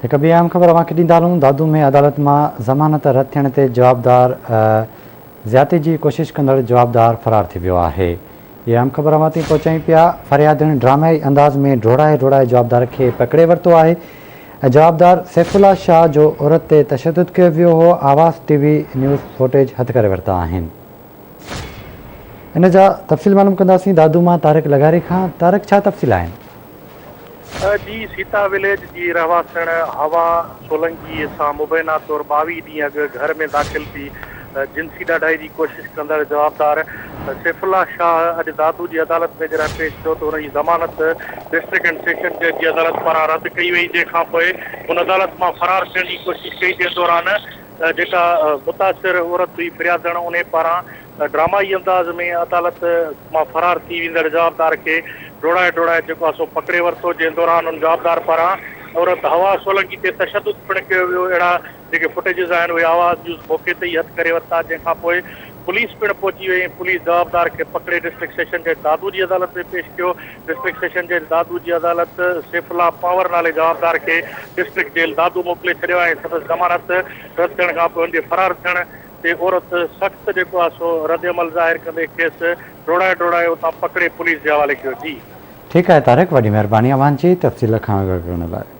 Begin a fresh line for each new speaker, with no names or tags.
एक ॿी अहम ख़बर अवांखे ॾींदा हलूं। दादू में अदालत में ज़मानत रद्द थियण ते जवाबदार ज़्यादती की कोशिश कंदड़ जवाबदार फरार थी वियो आहे। ये अहम ख़बर अवां ताईं पहुचाई पिया। फरियादिन ड्रामाई अंदाज़ में ढोड़ाए जवाबदार के पकड़े वरितो आहे। जवाबदार सैफुल्ला शाह जो औरत ते तशद्दुद कयो वियो हो। आवाज़ टीवी न्यूज़ फुटेज हथ करे वरिता आहिनि। इन जा तफ़सील मालूम कंदासीं दादू मां तारिक लगारी खां। तारिक, छा तफ़सील आहिनि?
जी, सीता विलेज जी रहवासण हवा सोलंकी सां मुबैना तौर 22 ॾींहं अॻु घर में दाख़िल थी जिनसी ॾाढाई जी कोशिश कंदड़ जवाबदार सैफुल्ला शाह अॼु दादू जी अदालत में जॾहिं पेश थियो त हुनजी ज़मानत डिस्ट्रिक्ट एंड सेशन जज जी अदालत पारां रद्द कई वई, जंहिंखां पोइ हुन अदालत मां फरार थियण जी कोशिश कई। जे दौरान जेका मुतासिर औरत हुई फिरियादण उन पारां ड्रामाई अंदाज़ में अदालत मां फरार थी वेंदड़ जवाबदार खे ढोड़ाए जेको आहे सो पकड़े वरितो। जंहिं दौरान उन जवाबदार पारां औरत हवा सोलंकी ते तशद्दुद पिणु कयो वियो। अहिड़ा जेके फुटेजिस आहिनि उहे आवाज़ न्यूज़ मौक़े ते ई हथ करे वरिता, जंहिंखां पोइ पुलिस पिणु पहुची वई। पुलिस जवाबदार खे पकड़े डिस्ट्रिक्ट सेशन जज दादू जी अदालत में पेश कयो। डिस्ट्रिक्ट सेशन जज दादू जी अदालत सैफुल्ला पावर नाले जवाबदार खे डिस्ट्रिक्ट जेल दादू मोकिले छॾियो आहे। संदसि ज़मानत रद्द थियण खां पोइ हुनजे फरार थियण ते औरत सख़्तु जेको आहे सो रद्द अमल ज़ाहिर कंदे खेसि ढोड़ाए उतां पकड़े पुलिस जे हवाले कयो। जी
ठीक है तारिक, वॾी महिरबानी अवां जी तफ़सील खां करण लाइ।